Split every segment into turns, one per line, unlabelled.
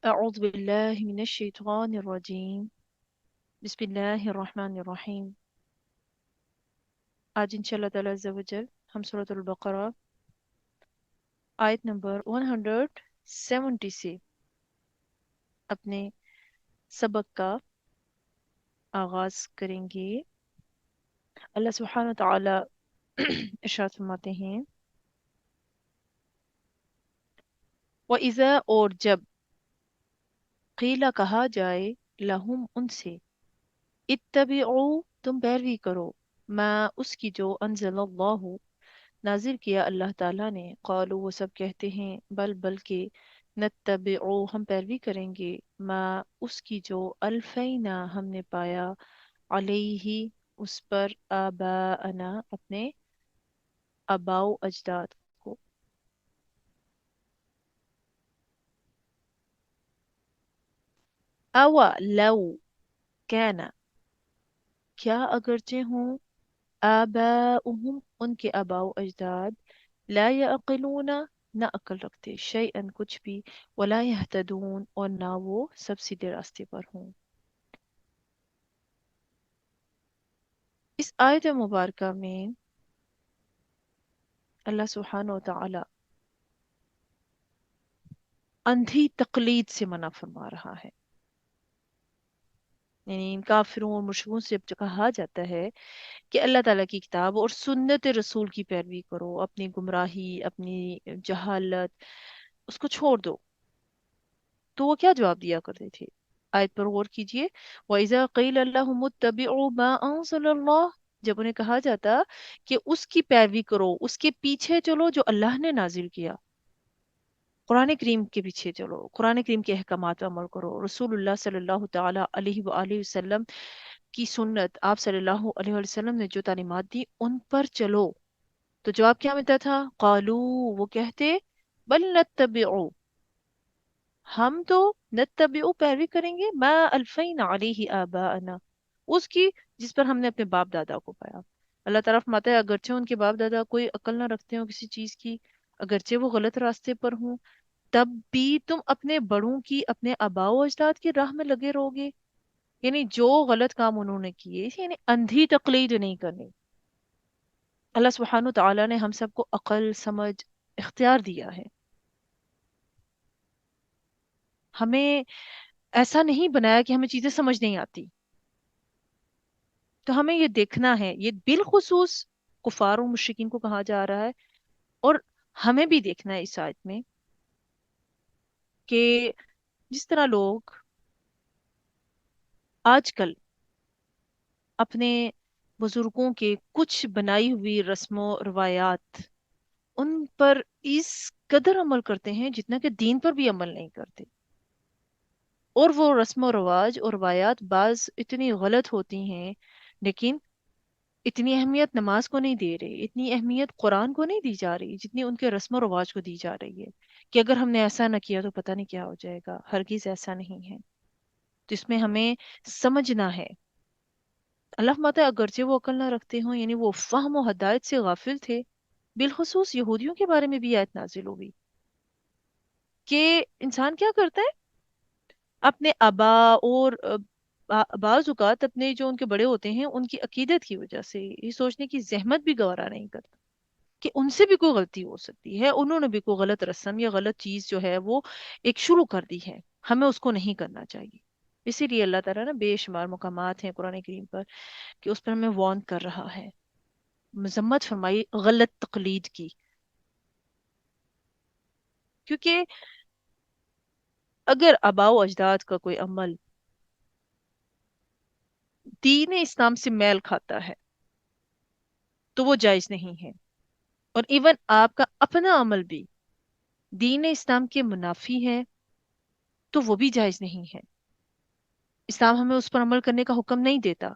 أعوذ بالله من الشيطان الرجيم بسم الله الرحمن الرحيم. आज इंशाल्लाह ताला अज़्ज़ा वजल हम सूरत अल-बक़रा आयत नंबर 170 से अपने सबक का आगाज करेंगे। अल्लाह सुब्हानहू व तआला इरशाद फरमाते हैं, व इज़ा और जब क़ीला कहा जाए लहुम उनसे इत्तबिउ तुम पैरवी करो मा उसकी जो अंज़लल्लाहु नाजिल किया अल्लाह ताला ने, क़ालू वो सब कहते हैं बल्कि नत्तबिउ हम पैरवी करेंगे मा उसकी जो अल्फैना हमने पाया अलैहि उस पर आबाअना अपने आबाओ अजदाद को। अवा लव कैना क्या अगरचे हों आबाउहुम उनके आबाओ अजदाद ला यअक़िलूना ना अक्ल रखते शैअन कुछ भी वला यहतदून और ना वो सब सीधे रास्ते पर हों। इस आयत मुबारका में अल्लाह सुब्हानहू व तआला अंधी तकलीद से मना फरमा रहा है। यानी इन काफिरों और मुशरिकों से जब कहा जाता है कि अल्लाह ताला की किताब और सुन्नत रसूल की पैरवी करो, अपनी गुमराही अपनी जहालत उसको छोड़ दो, तो वो क्या जवाब दिया करते थे। आयत पर गौर कीजिए, वइज़ा क़ील लहुमुत्तबिउ मा अंज़लल्लाह जब उन्हें कहा जाता कि उसकी पैरवी करो, उसके पीछे चलो जो अल्लाह ने नाजिल किया, कुरान करीम के पीछे चलो, कुरान करीम के अहकामात पे अमल करो, रसूलुल्लाह सल्लल्लाहु ताला अलैहि व आलिहि वसल्लम की सुन्नत आप सल्लल्लाहु अलैहि वसल्लम ने जो तालीमात दी उन पर चलो, तो जवाब क्या मिलता था। कालू वो कहते बल नत्तबिउ हम तो नत्तबिउ पैरवी करेंगे मा अल्फैना अलैहि आबाअना उसकी जिस पर हमने अपने बाप दादा को पाया। अल्लाह ताला फरमाता है अगरचे उनके बाप दादा कोई अक्ल ना रखते हो किसी चीज की, अगरचे वो गलत रास्ते पर हों, तब भी तुम अपने बड़ों की अपने आबाओ अजदाद की राह में लगे रहोगे। यानी जो गलत काम उन्होंने किए यानी अंधी तकलीद नहीं करनी। अल्लाह सुब्हानहू तआला ने हम सबको अकल समझ इख्तियार दिया है, हमें ऐसा नहीं बनाया कि हमें चीजें समझ नहीं आती। तो हमें ये देखना है, ये बिलखुसूस कुफार और मुशरिकीन को कहा जा रहा है और हमें भी देखना है इस आयत में कि जिस तरह लोग आजकल अपने बुजुर्गों के कुछ बनाई हुई रस्मों रवायात उन पर इस कदर अमल करते हैं जितना कि दीन पर भी अमल नहीं करते, और वो रस्म रवाज और रवायात बाज इतनी गलत होती हैं, लेकिन इतनी अहमियत नमाज को नहीं दे रहे, इतनी अहमियत कुरान को नहीं दी जा रही जितनी उनके रस्म रवाज को दी जा रही है कि अगर हमने ऐसा ना किया तो पता नहीं क्या हो जाएगा। हरगिज ऐसा नहीं है। तो इसमें हमें समझना है। अल्लाह माता अगरचे वो अकल ना रखते हो यानी वो फहम और हदायत से गाफिल थे। बिलखुसूस यहूदियों के बारे में भी आयत नाजिल हुई कि इंसान क्या करता है अपने आबा और बाज़ औक़ात अपने जो उनके बड़े होते हैं उनकी अकीदत की वजह से ये सोचने की जहमत भी गवारा नहीं करता कि उनसे भी कोई गलती हो सकती है, उन्होंने भी कोई गलत रस्म या गलत चीज जो है वो एक शुरू कर दी है, हमें उसको नहीं करना चाहिए। इसीलिए अल्लाह ताला ना बेशुमार मुकामात हैं कुरान करीम पर कि उस पर हमें वार्न कर रहा है, मजम्मत फरमाई गलत तकलीद की। क्योंकि अगर आबाओ अजदाद का कोई अमल दीन इस्लाम से मेल खाता है तो वो जायज नहीं है, और इवन आपका अपना अमल भी दीन इस्लाम के मुनाफी है तो वो भी जायज नहीं है। इस्लाम हमें उस पर अमल करने का हुक्म नहीं देता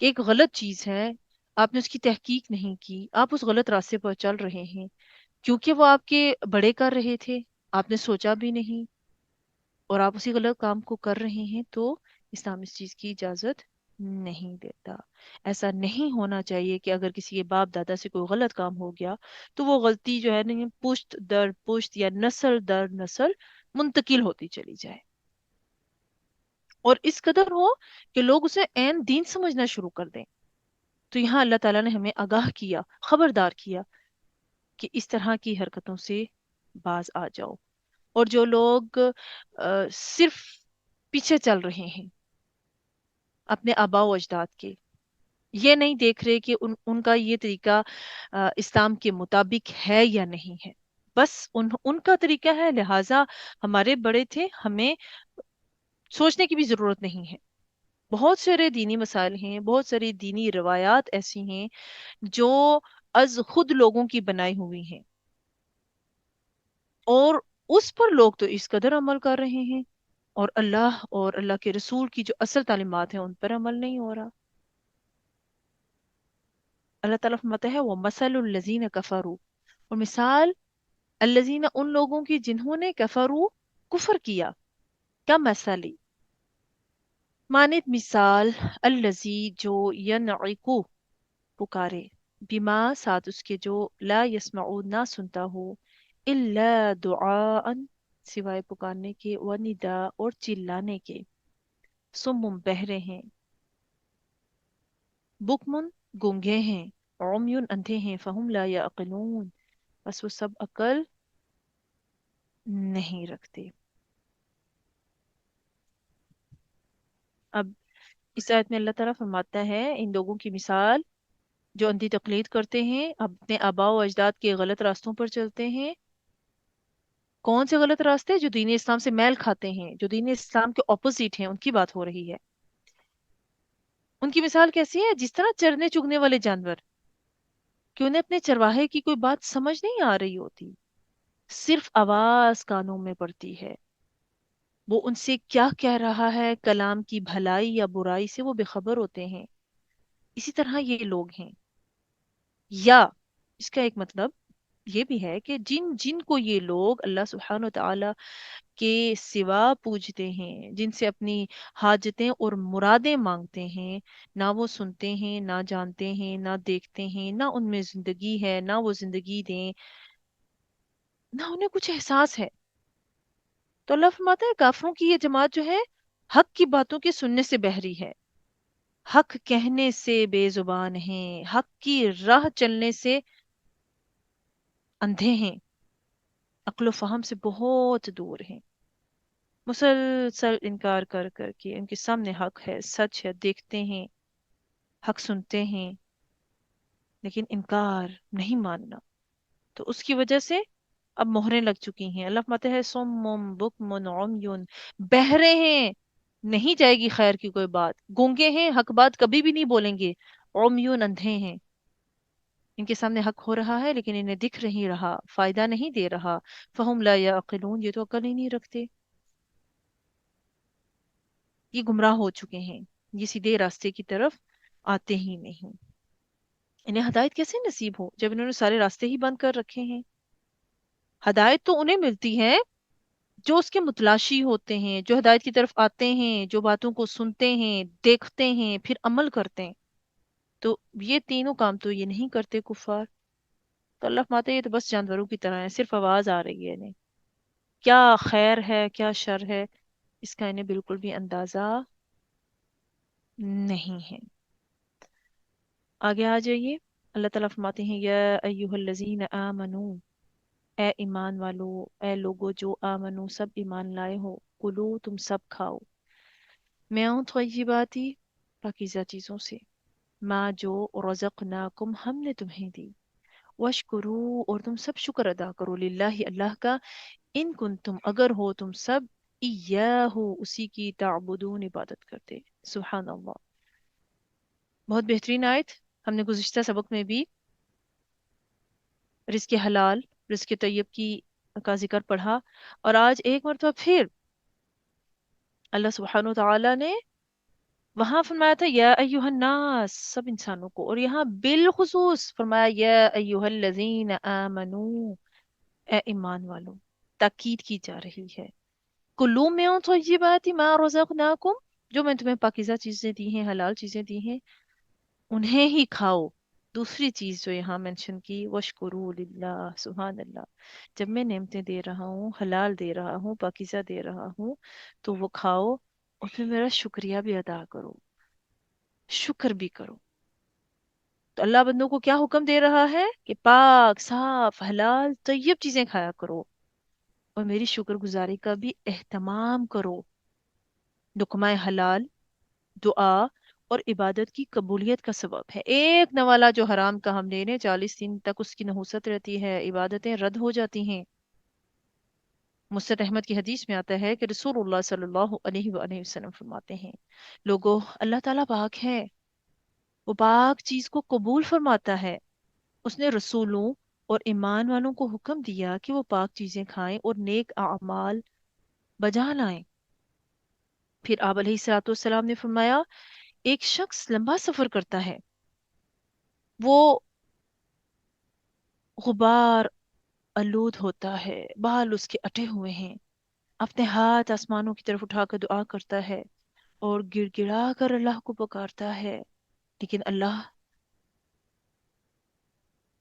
कि एक गलत चीज है, आपने उसकी तहकीक नहीं की, आप उस गलत रास्ते पर चल रहे हैं क्योंकि वो आपके बड़े कर रहे थे, आपने सोचा भी नहीं और आप उसी गलत काम को कर रहे हैं, तो इस्लाम इस चीज की इजाजत نہیں دیتا۔ ایسا نہیں ہونا چاہیے کہ اگر کسی کے باپ دادا سے کوئی غلط کام ہو گیا تو وہ غلطی جو ہے نا یہ پشت در پشت یا نسل در نسل منتقل ہوتی چلی جائے، اور اس قدر ہو کہ لوگ اسے عین دین سمجھنا شروع کر دیں۔ تو یہاں اللہ تعالیٰ نے ہمیں آگاہ کیا، خبردار کیا کہ اس طرح کی حرکتوں سے باز آ جاؤ۔ اور جو لوگ صرف پیچھے چل رہے ہیں اپنے آباء و اجداد کے، یہ نہیں دیکھ رہے کہ ان کا یہ طریقہ اسلام کے مطابق ہے یا نہیں ہے، بس ان کا طریقہ ہے، لہٰذا ہمارے بڑے تھے، ہمیں سوچنے کی بھی ضرورت نہیں ہے۔ بہت سارے دینی مسائل ہیں، بہت ساری دینی روایات ایسی ہیں جو از خود لوگوں کی بنائی ہوئی ہیں، اور اس پر لوگ تو اس قدر عمل کر رہے ہیں، اور اللہ کے رسول کی جو اصل تعلیمات ہیں ان پر عمل نہیں ہو رہا۔ اللہ تعالیٰ فرماتا ہے وَمَثَلُ الَّذِينَ كَفَرُوا، اور مثال الذین ان لوگوں کی جنہوں نے کفروا کفر کیا، کیا مثالی مانت مثال الذی جو ینعقو پکارے، بما ساتھ اس کے جو لا یسمعو نہ سنتا ہو، الا دعاء سوائے پکارنے کے، ونداء اور چلانے کے، سم بہرے ہیں، بکمن گونگے ہیں، عمیون اندھے ہیں، فہم لا یعقلون بس وہ سب عقل نہیں رکھتے۔ اب اس آیت میں اللہ تعالیٰ فرماتا ہے ان لوگوں کی مثال جو اندھی تقلید کرتے ہیں، اپنے آباء و اجداد کے غلط راستوں پر چلتے ہیں۔ کون سے غلط راستے؟ جو دین اسلام سے میل کھاتے ہیں، جو دین اسلام کے اپوزٹ ہیں، ان کی بات ہو رہی ہے۔ ان کی مثال کیسی ہے؟ جس طرح چرنے چگنے والے جانور، کہ انہیں اپنے چرواہے کی کوئی بات سمجھ نہیں آ رہی ہوتی، صرف آواز کانوں میں پڑتی ہے، وہ ان سے کیا کہہ رہا ہے، کلام کی بھلائی یا برائی سے وہ بے خبر ہوتے ہیں۔ اسی طرح یہ لوگ ہیں، یا اس کا ایک مطلب یہ بھی ہے کہ جن جن کو یہ لوگ اللہ سبحانہ و تعالی کے سوا پوجتے ہیں، جن سے اپنی حاجتیں اور مرادیں مانگتے ہیں، نہ وہ سنتے ہیں، نہ جانتے ہیں، نہ دیکھتے ہیں، نہ ان میں زندگی ہے، نہ وہ زندگی دیں، نہ انہیں کچھ احساس ہے۔ تو اللہ فرماتا ہے کافروں کی یہ جماعت جو ہے حق کی باتوں کے سننے سے بہری ہے، حق کہنے سے بے زبان ہیں، حق کی راہ چلنے سے اندھے ہیں، عقل و فہم سے بہت دور ہیں، مسلسل انکار کر کر کے ان کے سامنے حق ہے، سچ ہے، دیکھتے ہیں، حق سنتے ہیں، لیکن انکار نہیں ماننا، تو اس کی وجہ سے اب مہریں لگ چکی ہیں۔ اللہ فرماتا ہے سم بکم عمیون، بہرے ہیں، نہیں جائے گی خیر کی کوئی بات، گونگے ہیں، حق بات کبھی بھی نہیں بولیں گے، عمیون اندھے ہیں، ان کے سامنے حق ہو رہا ہے لیکن انہیں دکھ نہیں رہا، فائدہ نہیں دے رہا، فہم لا یعقلون یہ تو عقل ہی نہیں رکھتے، یہ گمراہ ہو چکے ہیں، یہ سیدھے راستے کی طرف آتے ہی نہیں۔ انہیں ہدایت کیسے نصیب ہو جب انہوں نے سارے راستے ہی بند کر رکھے ہیں؟ ہدایت تو انہیں ملتی ہے جو اس کے متلاشی ہوتے ہیں، جو ہدایت کی طرف آتے ہیں، جو باتوں کو سنتے ہیں، دیکھتے ہیں، پھر عمل کرتے ہیں۔ تو یہ تینوں کام تو یہ نہیں کرتے کفار، تو اللہ فرماتے ہیں یہ تو بس جانوروں کی طرح ہے، صرف آواز آ رہی ہے انہیں، کیا خیر ہے کیا شر ہے اس کا انہیں بالکل بھی اندازہ نہیں ہے۔ آگے آ جائیے، اللہ تعالیٰ فرماتے ہیں یا ایہا الذین آمنو، اے ایمان والو، اے لوگو جو آمنو سب ایمان لائے ہو، کلو تم سب کھاؤ، میں ہوں طیباتی پاکیزہ چیزوں سے، ماں جو رزقناکم ہم نے تمہیں دی، واشکرو اور تم سب شکر ادا کرو، للہ اللہ کا، ان کنتم اگر ہو تم سب، ایاہو اسی کی تعبدون عبادت کرتے۔ سبحان اللہ، بہت بہترین آیت۔ ہم نے گزشتہ سبق میں بھی رزق حلال، رزق طیب کی کا ذکر پڑھا، اور آج ایک مرتبہ پھر اللہ سبحانہ وتعالی نے وہاں فرمایا تھا یا ایہا الناس سب انسانوں کو، اور یہاں بالخصوص فرمایا یا ایہا الذین آمنو، اے ایمان والو، تاکید کی جا رہی ہے، کلوا من طیبات ما رزقناکم، جو میں تمہیں پاکیزہ چیزیں دی ہیں، حلال چیزیں دی ہیں، انہیں ہی کھاؤ۔ دوسری چیز جو یہاں مینشن کی، وشکرو للہ، سبحان اللہ، جب میں نعمتیں دے رہا ہوں، حلال دے رہا ہوں، پاکیزہ دے رہا ہوں، تو وہ کھاؤ، اس میں میرا شکریہ بھی ادا کرو، شکر بھی کرو۔ تو اللہ بندوں کو کیا حکم دے رہا ہے کہ پاک صاف حلال طیب چیزیں کھایا کرو، اور میری شکر گزاری کا بھی اہتمام کرو۔ لقمہ حلال دعا اور عبادت کی قبولیت کا سبب ہے۔ ایک نوالا جو حرام کا ہم لے لیں، 40 دن تک اس کی نحوست رہتی ہے، عبادتیں رد ہو جاتی ہیں۔ مسند احمد کی حدیث میں آتا ہے کہ رسول اللہ صلی اللہ علیہ وآلہ وسلم فرماتے ہیں، لوگو، اللہ تعالیٰ پاک ہے، وہ پاک چیز کو قبول فرماتا ہے۔ اس نے رسولوں اور ایمان والوں کو حکم دیا کہ وہ پاک چیزیں کھائیں اور نیک اعمال بجا لائیں۔ پھر آپ علیہ الصلوۃ والسلام نے فرمایا، ایک شخص لمبا سفر کرتا ہے، وہ غبار آلود ہوتا ہے، بال اس کے اٹے ہوئے ہیں، اپنے ہاتھ آسمانوں کی طرف اٹھا کر دعا کرتا ہے اور گڑ گڑا کر اللہ کو پکارتا ہے، لیکن اللہ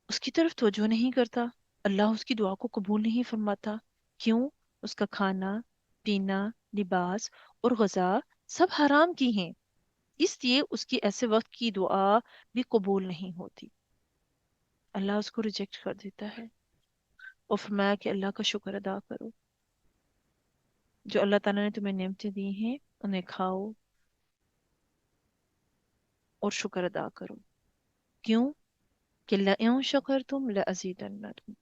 اس کی طرف توجہ نہیں کرتا، اللہ اس کی دعا کو قبول نہیں فرماتا۔ کیوں؟ اس کا کھانا، پینا، لباس اور غذا سب حرام کی ہیں، اس لیے اس کی ایسے وقت کی دعا بھی قبول نہیں ہوتی، اللہ اس کو ریجیکٹ کر دیتا ہے۔ اور فرمایا کہ اللہ کا شکر ادا کرو، جو اللہ تعالیٰ نے تمہیں نعمتیں دی ہیں انہیں کھاؤ اور شکر ادا کرو۔ کیوں؟ کہ لَإِن شَكَرْتُمْ لَأَزِيدَنَّكُمْ،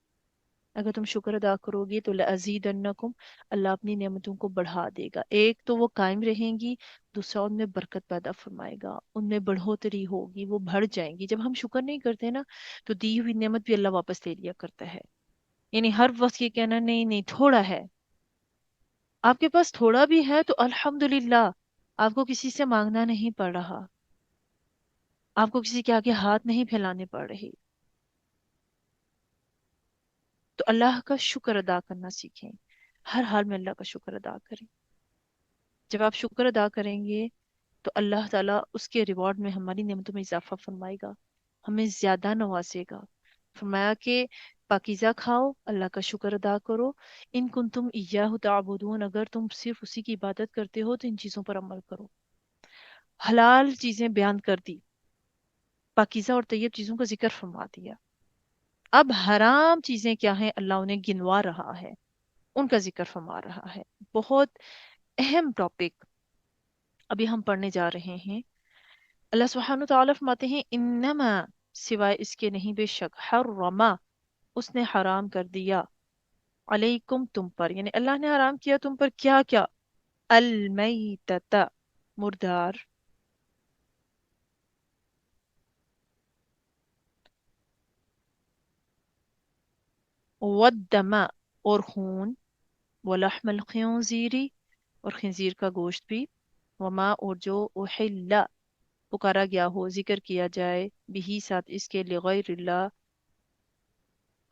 اگر تم شکر ادا کرو گے تو لَأَزِيدَنَّكُمْ، اللہ اپنی نعمتوں کو بڑھا دے گا۔ ایک تو وہ قائم رہیں گی، دوسرا ان میں برکت پیدا فرمائے گا، ان میں بڑھوتری ہوگی، وہ بڑھ جائیں گی۔ جب ہم شکر نہیں کرتے نا، تو دی ہوئی نعمت بھی اللہ واپس لے لیا کرتا ہے۔ یعنی ہر وقت یہ کہنا نہیں نہیں تھوڑا ہے، آپ کے پاس تھوڑا بھی ہے تو الحمدللہ، آپ کو کسی سے مانگنا نہیں پڑ رہا، آپ کو کسی کے آگے ہاتھ نہیں پھیلانے پڑ رہی، تو اللہ کا شکر ادا کرنا سیکھیں، ہر حال میں اللہ کا شکر ادا کریں۔ جب آپ شکر ادا کریں گے تو اللہ تعالیٰ اس کے ریوارڈ میں ہماری نعمتوں میں اضافہ فرمائے گا، ہمیں زیادہ نوازے گا۔ فرمایا کہ پاکیزہ کھاؤ، اللہ کا شکر ادا کرو، ان کنتم ایاہ تعبدون، اگر تم صرف اسی کی عبادت کرتے ہو تو ان چیزوں پر عمل کرو۔ حلال چیزیں بیان کر دی، پاکیزہ اور طیب چیزوں کا ذکر فرما دیا، اب حرام چیزیں کیا ہیں اللہ انہیں گنوا رہا ہے، ان کا ذکر فرما رہا ہے۔ بہت اہم ٹاپک ابھی ہم پڑھنے جا رہے ہیں۔ اللہ سبحانہ وتعالیٰ فرماتے ہیں، انما، سوائے اس کے نہیں، بے شک، حرما، اس نے حرام کر دیا، علیکم، تم پر، یعنی اللہ نے حرام کیا تم پر کیا کیا؟ المیتۃ، مردار، والدم، اور خون، ولحم الخنزیری، اور خنزیر کا گوشت بھی، وما، اور جو احل، پکارا گیا ہو، ذکر کیا جائے، بھی ساتھ اس کے، لغیر اللہ،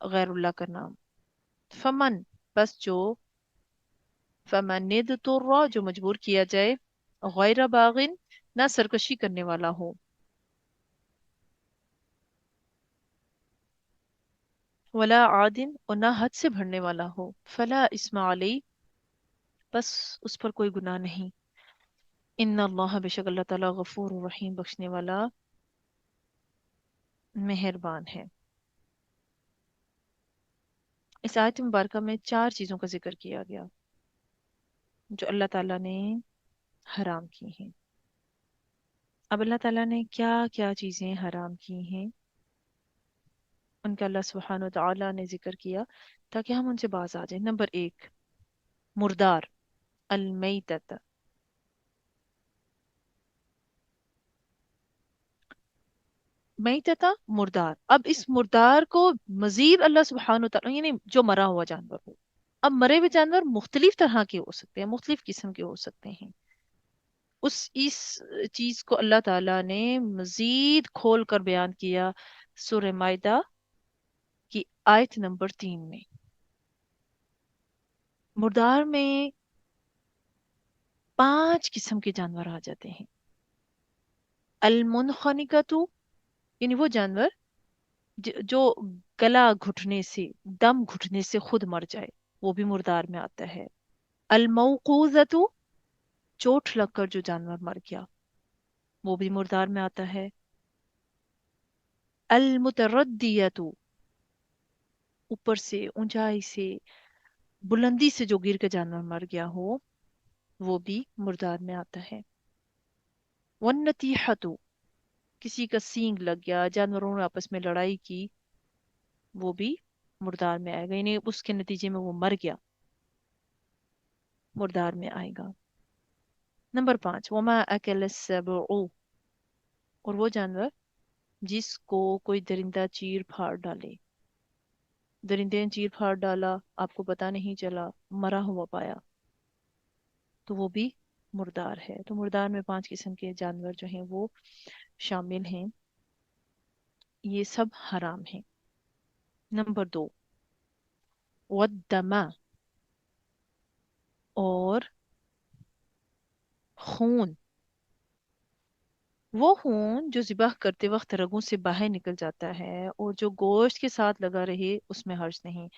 غیر اللہ کا نام، فمن، بس جو، فمن اضطر، جو مجبور کیا جائے، غیر باغن، نہ سرکشی کرنے والا ہو، ولا عادن، اور نہ حد سے بڑھنے والا ہو، فلا اسم علی، بس اس پر کوئی گناہ نہیں، ان اللہ، بے شک اللہ تعالیٰ، غفور رحیم، بخشنے والا، مہربان ہے۔ اس آیت مبارکہ میں 4 چیزوں کا ذکر کیا گیا جو اللہ تعالیٰ نے حرام کی ہیں۔ اب اللہ تعالیٰ نے کیا کیا چیزیں حرام کی ہیں، ان کا اللہ سبحانہ وتعالیٰ نے ذکر کیا تاکہ ہم ان سے باز آ جائیں۔ نمبر 1، مردار، المیتت، میتتا، مردار۔ اب اس مردار کو مزید اللہ سبحانہ وتعالیٰ، یعنی جو مرا ہوا جانور ہو، اب مرے ہوئے جانور مختلف طرح کے ہو سکتے ہیں، مختلف قسم کے ہو سکتے ہیں، اس چیز کو اللہ تعالیٰ نے مزید کھول کر بیان کیا سورہ مائدہ کی آیت نمبر 3 میں۔ مردار میں 5 किस्म के जानवर आ जाते हैं। अलमुनखनिकतु, यानी वो जानवर जो गला घुटने से, दम घुटने से खुद मर जाए, वो भी मुर्दार में आता है। अलमौकूजतु, चोट लगकर जो जानवर मर गया, वो भी मुर्दार में आता है। अलमुतरद्दियतु, ऊपर से, ऊंचाई से, बुलंदी से जो गिर के जानवर मर गया हो, वो भी मुर्दार में आता है। वन्नतीहतु, किसी का सींग लग गया, जानवरों ने आपस में लड़ाई की, वो भी मुर्दार में आएगा, यानी उसके नतीजे में वो मर गया, मुर्दार में आएगा। नंबर 5, वमा अकल सबउ, और वो जानवर जिसको कोई दरिंदा चीर फाड़ डाले। दरिंदे ने चीर फाड़ डाला, आपको पता नहीं चला, मरा हुआ पाया, तो वो भी मुर्दार है। तो मुर्दार में 5 किस्म के जानवर जो हैं वो शामिल हैं, ये सब हराम हैं। नंबर 2, वद्दमा, और खून। वो खून जो ज़िबह करते वक्त रगों से बाहर निकल जाता है और जो गोश्त के साथ लगा रहे, उसमें हर्ज नहीं।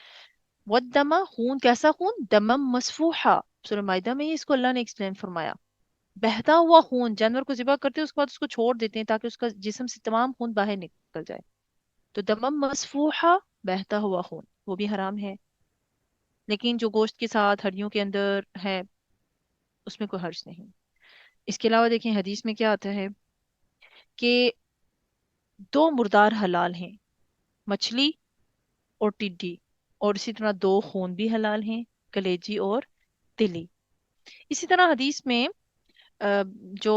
वद्दमा, खून, कैसा खून? दमम मसफूहा, सूरह माइदा में ही इसको अल्लाह ने एक्सप्लेन फरमाया। बहता हुआ खून, जानवर को ज़िबह करते हैं उसके बाद उसको छोड़ देते हैं ताकि उसका जिस्म से तमाम खून बाहर निकल जाए, तो दमम मसफूहा, बहता हुआ खून, वो भी हराम है। लेकिन जो गोश्त के साथ हड्डियों के अंदर है, उसमें कोई हर्ज नहीं। इसके अलावा देखें हदीस में क्या आता है कि 2 मुर्दार हलाल हैं, मछली और टिड्डी, और इसी तरह 2 खून भी हलाल हैं, कलेजी और तिली। इसी तरह हदीस में जो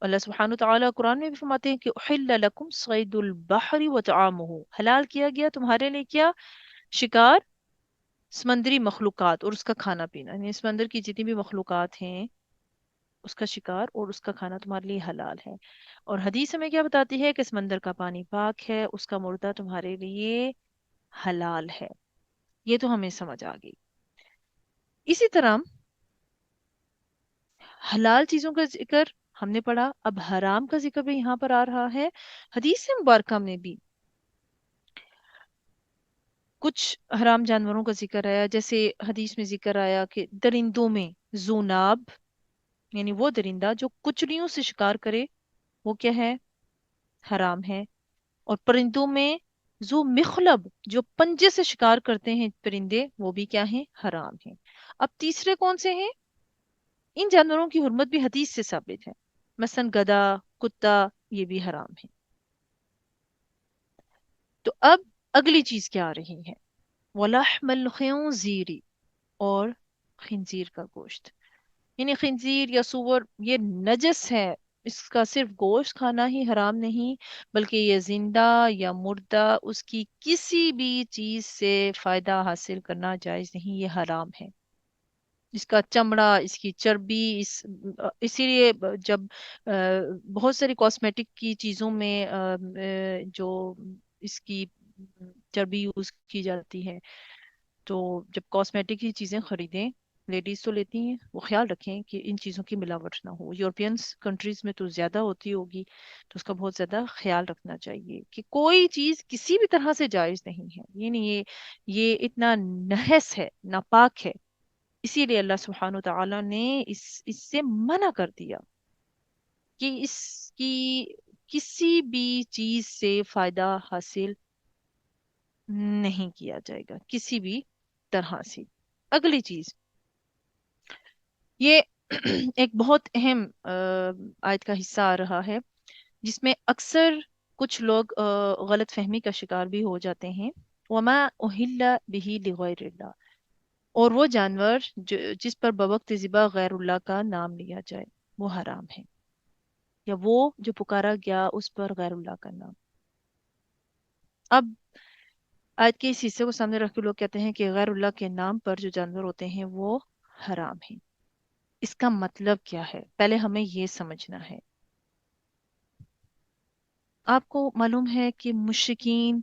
अल्लाह सुब्हानहु व तआला कुरान में भी फरमाते हैं कि उहिल्ल लकुम सैदुल बहरी व तआमुहु, हलाल किया गया तुम्हारे लिए क्या? शिकार, समंदरी मखलूकात और उसका खाना पीना, यानी समंदर की जितनी भी मखलूकात हैं, उसका शिकार और उसका खाना तुम्हारे लिए हलाल है। और हदीस हमें क्या बताती है कि समंदर का पानी पाक है, उसका मुर्दा तुम्हारे लिए हलाल है। ये तो हमें समझ आ गई। इसी तरह हलाल चीजों का जिक्र हमने पढ़ा, अब हराम का जिक्र भी यहाँ पर आ रहा है। हदीस मुबारका में भी कुछ हराम जानवरों का जिक्र आया, जैसे हदीस में जिक्र आया कि दरिंदों में जूनाब, यानी वो दरिंदा जो कुचलियों से शिकार करे, वो क्या है? हराम है। और परिंदों में जो मिखलब, जो पंजे से शिकार करते हैं परिंदे, वो भी क्या है? हराम है। अब तीसरे कौन से हैं? इन जानवरों की हुर्मत भी हदीस से साबित है, मसलन गधा, कुत्ता, ये भी हराम है। तो अब अगली चीज क्या आ रही है? वलहमल खिंजीरी, और खिंजीर का गोश्त, यानी खिंजीर या सूअर ये नजस है, इसका सिर्फ गोश्त खाना ही हराम नहीं, बल्कि ये जिंदा या मुर्दा, उसकी किसी भी चीज से फायदा हासिल करना जायज नहीं, ये हराम है। इसका चमड़ा, इसकी चर्बी, इसीलिए जब बहुत सारी कॉस्मेटिक की चीजों में जो इसकी चर्बी यूज की जाती है, तो जब कॉस्मेटिक की चीजें खरीदें, लेडीज तो लेती हैं, वो ख्याल रखें कि इन चीजों की मिलावट ना हो। यूरोपियन कंट्रीज में तो ज्यादा होती होगी, तो उसका बहुत ज्यादा ख्याल रखना चाहिए कि कोई चीज किसी भी तरह से जायज नहीं है। ये नहीं, ये इतना नहस है, नापाक है, इसीलिए अल्लाह सुब्हानहू तआला ने इससे मना कर दिया कि इसकी किसी भी चीज से फायदा हासिल नहीं किया जाएगा, किसी भी तरह से। अगली चीज, ये एक बहुत अहम आयत का हिस्सा आ रहा है, जिसमें अक्सर कुछ लोग गलत फहमी का शिकार भी हो जाते हैं। वमा उहिल्ला बिही लिगैरिल्लाह, और वो जानवर जिस पर बवक्त ज़िबा गैरुल्लाह का नाम लिया जाए, वो हराम है। या वो जो पुकारा गया उस पर गैरुल्लाह का नाम। अब आज के इस हिस्से को सामने रख के लोग कहते हैं कि गैरुल्लाह के नाम पर जो जानवर होते हैं वो हराम है। इसका मतलब क्या है, पहले हमें ये समझना है। आपको मालूम है कि मुश्रिकीन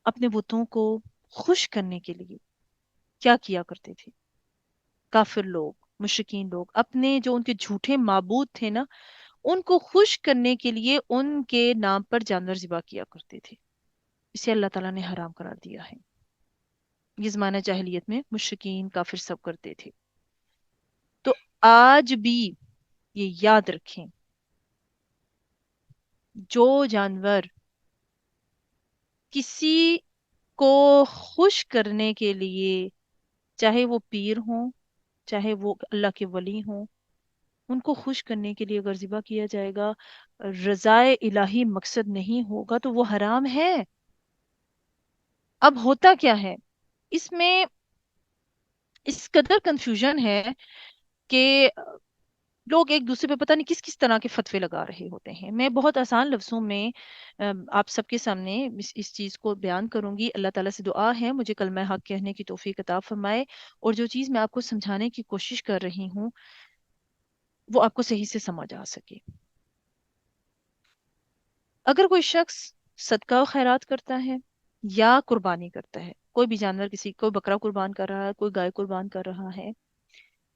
अपने बुतों को खुश करने के लिए क्या किया करते थे? काफिर लोग मुशरिकीन लोग अपने जो उनके झूठे माबूद थे ना, उनको खुश करने के लिए उनके नाम पर जानवर ज़िबा किया करते थे। इसे अल्लाह ताला ने हराम करार दिया है। ये ज़माना जाहिलियत में मुशरिकीन काफिर सब करते थे। तो आज भी ये याद रखें, जो जानवर किसी को खुश करने के लिए, चाहे वो पीर हो, चाहे वो अल्लाह के वली हों, उनको खुश करने के लिए अगर ज़िबा किया जाएगा, रज़ाए इलाही मकसद नहीं होगा, तो वो हराम है। अब होता क्या है इसमें, इस कदर कंफ्यूजन है कि लोग एक दूसरे पे पता नहीं किस किस तरह के फतवे लगा रहे होते हैं। मैं बहुत आसान लफ्जों में आप सबके सामने इस चीज को बयान करूंगी। अल्लाह ताला से दुआ है मुझे कलमा हक कहने की तौफीक अता फरमाए, और जो चीज मैं आपको समझाने की कोशिश कर रही हूँ वो आपको सही से समझ आ सके। अगर कोई शख्स सदका व खैरात करता है या कुर्बानी करता है, कोई भी जानवर, किसी कोई बकरा कुर्बान कर रहा है, कोई गाय कुर्बान कर रहा है,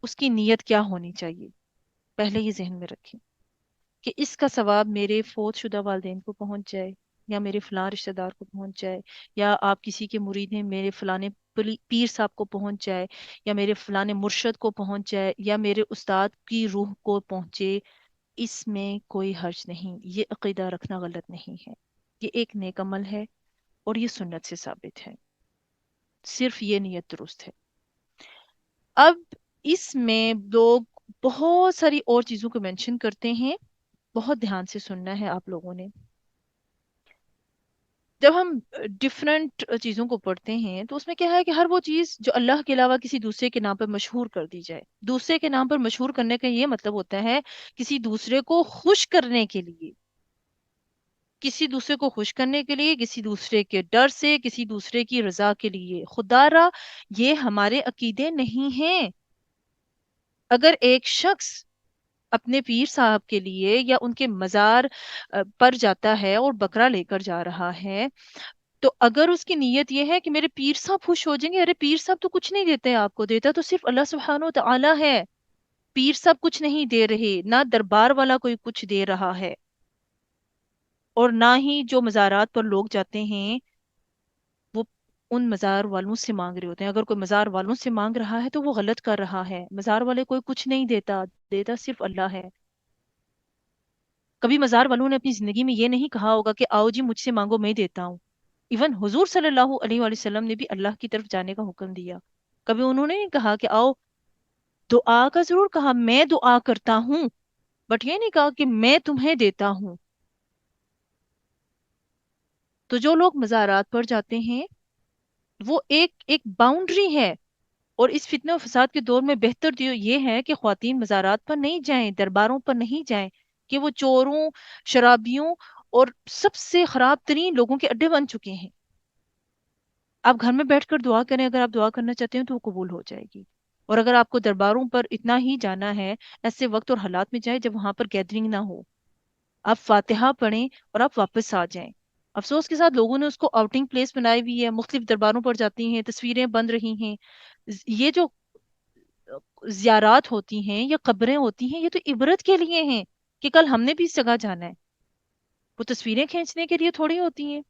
उसकी नीयत क्या होनी चाहिए, पहले ये जहन में रखें कि इसका सवाब मेरे फोत शुदा वालदेन को पहुंच जाए, या मेरे फलां रिश्तेदार को पहुंच जाए, या आप किसी के मुरीद हैं मेरे फलाने पीर साहब को पहुंच जाए, या मेरे फलाने मुर्शद को पहुंच जाए, या मेरे उस्ताद की रूह को पहुंचे। इसमें कोई हर्ज नहीं, ये अकीदा रखना गलत नहीं है। ये एक नेक अमल है और ये सुन्नत से साबित है। सिर्फ ये नियत दुरुस्त है। अब इसमें लोग बहुत सारी और चीजों को मेंशन करते हैं, बहुत ध्यान से सुनना है आप लोगों ने। जब हम डिफरेंट चीजों को पढ़ते हैं तो उसमें क्या है कि हर वो चीज जो अल्लाह के अलावा किसी दूसरे के नाम पर मशहूर कर दी जाए। दूसरे के नाम पर मशहूर करने का ये मतलब होता है किसी दूसरे को खुश करने के लिए, किसी दूसरे को खुश करने के लिए, किसी दूसरे के डर से, किसी दूसरे की रजा के लिए। खुदारा ये हमारे अकीदे नहीं हैं। अगर एक शख्स अपने पीर साहब के लिए या उनके मजार पर जाता है और बकरा लेकर जा रहा है, तो अगर उसकी नीयत यह है कि मेरे पीर साहब खुश हो जाएंगे, अरे पीर साहब तो कुछ नहीं देते, आपको देता तो सिर्फ अल्लाह सुब्हानो तआला है। पीर साहब कुछ नहीं दे रहे, ना दरबार वाला कोई कुछ दे रहा है, और ना ही जो मज़ारात पर लोग जाते हैं वो उन मज़ार वालों से मांग रहे होते हैं। अगर कोई मज़ार वालों से मांग रहा है तो वो गलत कर रहा है। मज़ार वाले कोई कुछ नहीं देता, देता सिर्फ अल्लाह है। कभी मज़ार वालों ने अपनी जिंदगी में ये नहीं कहा होगा कि आओ जी मुझसे मांगो मैं देता हूँ। इवन हुजूर सल्लल्लाहु अलैहि वसल्लम ने भी अल्लाह की तरफ जाने का हुक्म दिया। कभी उन्होंने नहीं कहा कि आओ, दुआ का जरूर कहा मैं दुआ करता हूँ, बट ये नहीं कहा कि मैं तुम्हें देता हूँ। तो जो लोग मज़ारात पर जाते हैं वो एक एक बाउंड्री है। और इस फितने और फसाद के दौर में बेहतर तो ये है कि ख्वातीन मज़ारात पर नहीं जाएं, दरबारों पर नहीं जाएं, कि वो चोरों, शराबियों और सबसे खराब तरीन लोगों के अड्डे बन चुके हैं। आप घर में बैठकर दुआ करें, अगर आप दुआ करना चाहते हैं तो वो कबूल हो जाएगी। और अगर आपको दरबारों पर इतना ही जाना है, ऐसे वक्त और हालात में जाए जब वहां पर गैदरिंग ना हो, आप फातिहा पढ़ें और आप वापस आ जाएं। अफसोस के साथ लोगों ने उसको आउटिंग प्लेस बनाई हुई है, मुख्तलिफ दरबारों पर जाती हैं, तस्वीरें बन रही हैं। ये जो जियारात होती हैं या कब्रें होती हैं, ये तो इबरत के लिए हैं कि कल हमने भी इस जगह जाना है। वो तस्वीरें खींचने के लिए थोड़ी होती हैं।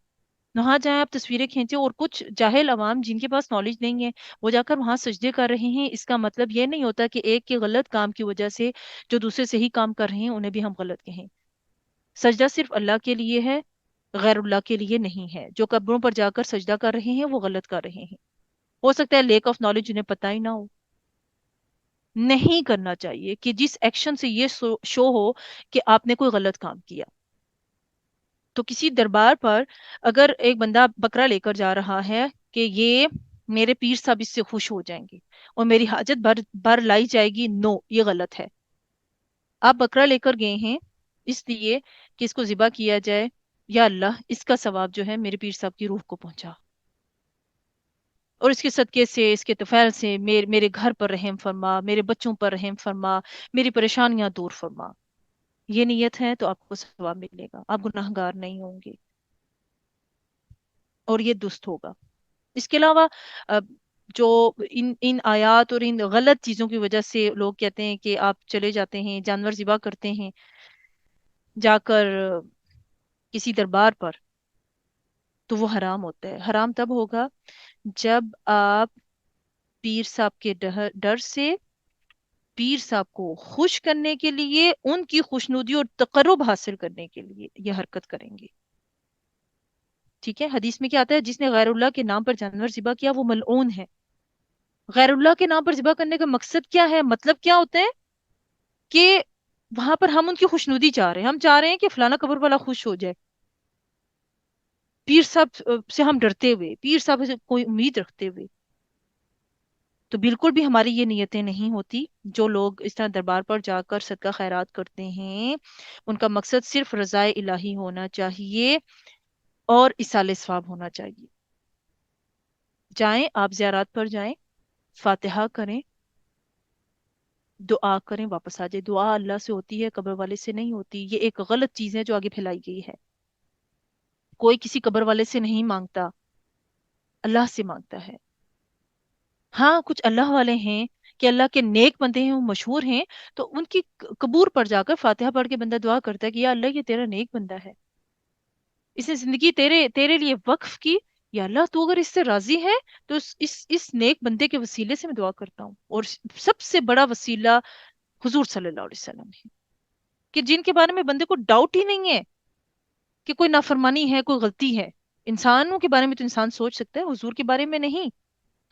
वहां जाए आप तस्वीरें खींचे, और कुछ जाहिल अवाम जिनके पास नॉलेज नहीं है वो जाकर वहां सजदे कर रहे हैं। इसका मतलब ये नहीं होता कि एक के गलत काम की वजह से जो दूसरे सही काम कर रहे हैं उन्हें भी हम गलत कहें। सजदा सिर्फ अल्लाह के लिए है, गैरुल्लाह के लिए नहीं है। जो कब्रों पर जाकर सजदा कर रहे हैं वो गलत कर रहे हैं। हो सकता है लेक ऑफ नॉलेज उन्हें पता ही ना हो। नहीं करना चाहिए कि जिस एक्शन से ये शो हो कि आपने कोई गलत काम किया। तो किसी दरबार पर अगर एक बंदा बकरा लेकर जा रहा है कि ये मेरे पीर साहब इससे खुश हो जाएंगे और मेरी हाजत भर भर लाई जाएगी, नो, ये गलत है। आप बकरा लेकर गए हैं इसलिए कि इसको ज़िबा किया जाए, या अल्लाह इसका सवाब जो है मेरे पीर साहब की रूह को पहुंचा, और इसके सदके से, इसके तफैल से मेरे घर पर रहम फरमा, मेरे बच्चों पर रहम फरमा, मेरी परेशानियां दूर फरमा। ये नीयत है तो आपको सवाब मिलेगा, आप गुनाहगार नहीं होंगे, और ये दुस्त होगा। इसके अलावा جو ان آیات اور ان غلط چیزوں کی وجہ سے لوگ کہتے ہیں کہ آپ چلے جاتے ہیں جانور ذبح کرتے ہیں جا کر کسی دربار پر، تو وہ حرام ہوتا ہے. حرام تب ہوگا جب آپ پیر صاحب کے ڈر سے پیر صاحب کو خوش کرنے کے لیے، ان کی خوشنودی اور تقرب حاصل کرنے کے لیے یہ حرکت کریں گے. ٹھیک ہے، حدیث میں کیا آتا ہے؟ جس نے غیر اللہ کے نام پر جانور ذبح کیا وہ ملعون ہے. غیر اللہ کے نام پر ذبح کرنے کا مقصد کیا ہے؟ مطلب کیا ہوتا ہے کہ وہاں پر ہم ان کی خوشنودی چاہ رہے ہیں، ہم چاہ رہے ہیں کہ فلانا قبر والا خوش ہو جائے. پیر صاحب سے ہم ڈرتے ہوئے، پیر صاحب سے کوئی امید رکھتے ہوئے. تو بالکل بھی ہماری یہ نیتیں نہیں ہوتی. جو لوگ اس طرح دربار پر جا کر صدقہ خیرات کرتے ہیں، ان کا مقصد صرف رضائے الہی ہونا چاہیے اور ایصال ثواب ہونا چاہیے. جائیں، آپ زیارات پر جائیں، فاتحہ کریں، دعا کریں، واپس آ جائے. دعا اللہ سے ہوتی ہے، قبر والے سے نہیں ہوتی. یہ ایک غلط چیز ہے جو آگے پھیلائی گئی ہے. کوئی کسی قبر والے سے نہیں مانگتا، اللہ سے مانگتا ہے. ہاں کچھ اللہ والے ہیں کہ اللہ کے نیک بندے ہیں، وہ مشہور ہیں، تو ان کی قبور پر جا کر فاتحہ پڑھ کے بندہ دعا کرتا ہے کہ یا اللہ یہ تیرا نیک بندہ ہے، اس نے زندگی تیرے تیرے لیے وقف کی. یا اللہ تو اگر اس سے راضی ہے تو اس نیک بندے کے وسیلے سے میں دعا کرتا ہوں. اور سب سے بڑا وسیلہ حضور صلی اللہ علیہ وسلم ہے، کہ جن کے بارے میں بندے کو ڈاؤٹ ہی نہیں ہے کہ کوئی نافرمانی ہے، کوئی غلطی ہے. انسانوں کے بارے میں تو انسان سوچ سکتا ہے، حضور کے بارے میں نہیں.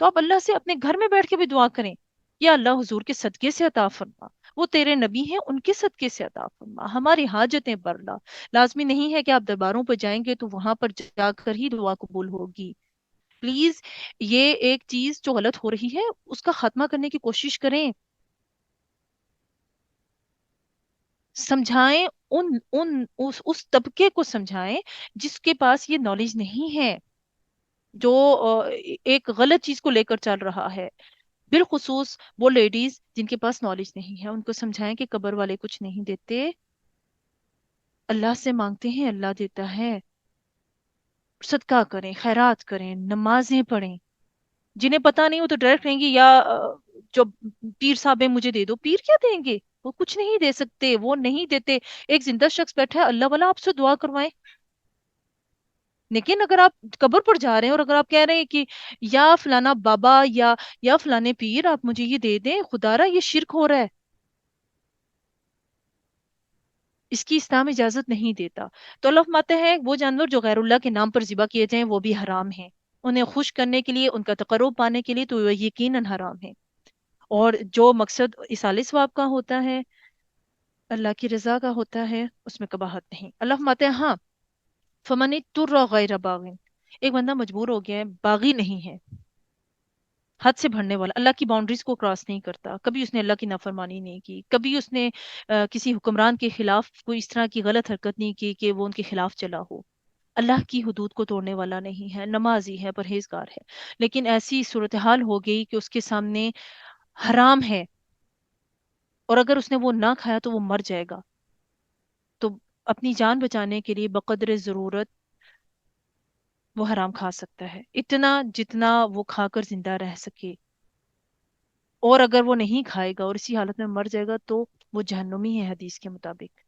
تو آپ اللہ سے اپنے گھر میں بیٹھ کے بھی دعا کریں، یا اللہ حضور کے صدقے سے عطا فرما، وہ تیرے نبی ہیں، ان کے صدقے سے عطا فرما، ہماری حاجتیں بر لا. لازمی نہیں ہے کہ آپ درباروں پر جائیں گے تو وہاں پر جا کر ہی دعا قبول ہوگی. پلیز، یہ ایک چیز جو غلط ہو رہی ہے اس کا خاتمہ کرنے کی کوشش کریں. سمجھائیں، اس طبقے کو سمجھائیں جس کے پاس یہ نالج نہیں ہے، جو ایک غلط چیز کو لے کر چل رہا ہے. بالخصوص وہ لیڈیز جن کے پاس نالج نہیں ہے، ان کو سمجھائیں کہ قبر والے کچھ نہیں دیتے، اللہ سے مانگتے ہیں، اللہ دیتا ہے. صدقہ کریں، خیرات کریں، نمازیں پڑھیں. جنہیں پتا نہیں وہ تو ڈائریکٹ کہیں گے یا جو پیر صاحب ہیں مجھے دے دو. پیر کیا دیں گے؟ وہ کچھ نہیں دے سکتے، وہ نہیں دیتے. ایک زندہ شخص بیٹھا ہے، اللہ والا آپ سے دعا کروائیں. لیکن اگر آپ قبر پر جا رہے ہیں اور اگر آپ کہہ رہے ہیں کہ یا فلانا بابا یا فلانے پیر آپ مجھے یہ دے دیں، خدا را یہ شرک ہو رہا ہے، اس کی اسلام اجازت نہیں دیتا. تو اللہ فرماتے ہیں وہ جانور جو غیر اللہ کے نام پر ذبح کیے جائیں وہ بھی حرام ہیں. انہیں خوش کرنے کے لیے، ان کا تقرب پانے کے لیے تو وہ یقیناً حرام ہے. اور جو مقصد اصال ثواب کا ہوتا ہے، اللہ کی رضا کا ہوتا ہے، اس میں قباحت نہیں. اللہ فرماتے ہیں ہاں، فمن اضطر غیر باغ، ایک بندہ مجبور ہو گیا ہے، باغی نہیں ہے، حد سے بڑھنے والا، اللہ کی باؤنڈریز کو کراس نہیں کرتا، کبھی اس نے اللہ کی نافرمانی نہیں کی، کبھی اس نے کسی حکمران کے خلاف کوئی اس طرح کی غلط حرکت نہیں کی کہ وہ ان کے خلاف چلا ہو. اللہ کی حدود کو توڑنے والا نہیں ہے، نمازی ہے، پرہیزگار ہے. لیکن ایسی صورتحال ہو گئی کہ اس کے سامنے حرام ہے، اور اگر اس نے وہ نہ کھایا تو وہ مر جائے گا. تو اپنی جان بچانے کے لیے بقدر ضرورت وہ حرام کھا سکتا ہے، اتنا جتنا وہ کھا کر زندہ رہ سکے. اور اگر وہ نہیں کھائے گا اور اسی حالت میں مر جائے گا تو وہ جہنمی ہے حدیث کے مطابق.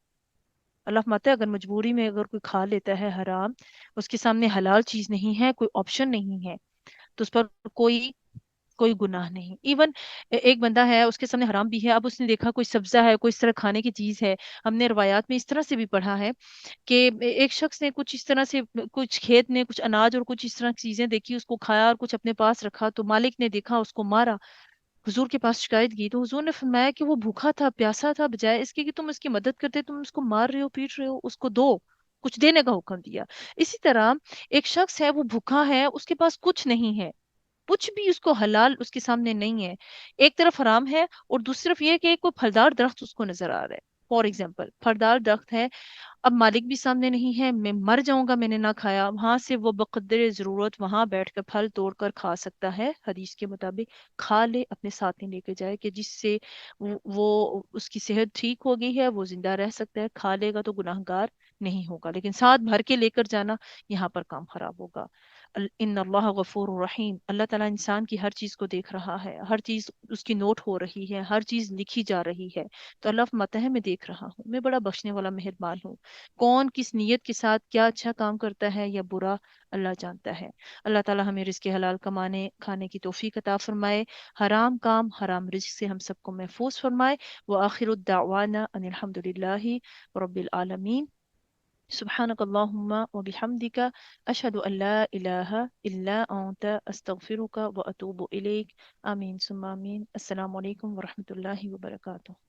اللہ فرماتا ہے اگر مجبوری میں اگر کوئی کھا لیتا ہے حرام، اس کے سامنے حلال چیز نہیں ہے، کوئی آپشن نہیں ہے، تو اس پر کوئی کوئی گناہ نہیں. ایون ایک بندہ ہے اس کے سامنے حرام بھی ہے، اب اس نے دیکھا کوئی سبزہ ہے، کوئی اس طرح کھانے کی چیز ہے. ہم نے روایات میں اس طرح سے بھی پڑھا ہے کہ ایک شخص نے کچھ اس طرح سے کچھ کھیت میں کچھ اناج اور کچھ اس طرح کی چیزیں دیکھی، اس کو کھایا اور کچھ اپنے پاس رکھا، تو مالک نے دیکھا اس کو مارا. حضور کے پاس شکایت کی تو حضور نے فرمایا کہ وہ بھوکا تھا، پیاسا تھا، بجائے اس کے کہ تم اس کی مدد کرتے تم اس کو مار رہے ہو، پیٹ رہے ہو، اس کو دو، کچھ دینے کا حکم دیا. اسی طرح ایک شخص ہے وہ بھوکا ہے، اس کے پاس کچھ نہیں ہے، کچھ بھی اس کو حلال اس کے سامنے نہیں ہے، ایک طرف حرام ہے اور دوسری طرف یہ ہے کہ ایک کوئی پھلدار درخت اس کو نظر آ رہا ہے. فار ایگزامپل پھلدار درخت ہے، اب مالک بھی سامنے نہیں ہے، میں مر جاؤں گا میں نے نہ کھایا، وہاں سے وہ بقدر ضرورت وہاں بیٹھ کر پھل توڑ کر کھا سکتا ہے. حدیث کے مطابق کھا لے، اپنے ساتھ نہیں لے کے جائے کہ جس سے وہ اس کی صحت ٹھیک ہو گئی ہے، وہ زندہ رہ سکتا ہے، کھا لے گا تو گناہ گار نہیں ہوگا. لیکن ساتھ بھر کے لے کر جانا، یہاں پر کام خراب ہوگا. इन अल्लाह गफूर रहीम, अल्लाह ताला इंसान की हर चीज़ को देख रहा है, हर चीज़ उसकी नोट हो रही है, हर चीज़ लिखी जा रही है। तो अल्लाह फरमाता है मैं देख रहा हूँ, मैं बड़ा बख्शने वाला मेहरबान हूँ। कौन किस नीयत के साथ क्या अच्छा काम करता है या बुरा, अल्लाह जानता है। अल्लाह ताला हमें रिज़्क़ हलाल कमाने खाने की तौफीक अता फरमाए, हराम काम हराम रिज़्क़ से हम सबको महफूज फरमाए। व आखिरु दावाना अनिल हम्दुलिल्लाहि रब्बिल आलमीन। सुब्हानक अल्लाहुम्मा व बिहम्दिका अशहदु अल्ला इलाहा इल्ला अंता अस्तगफिरुका व अतूबु इलैक। आमीन सुम्मा आमीन। अस्सलामु अलैकुम व रहमतुल्लाहि व बरकातुहू।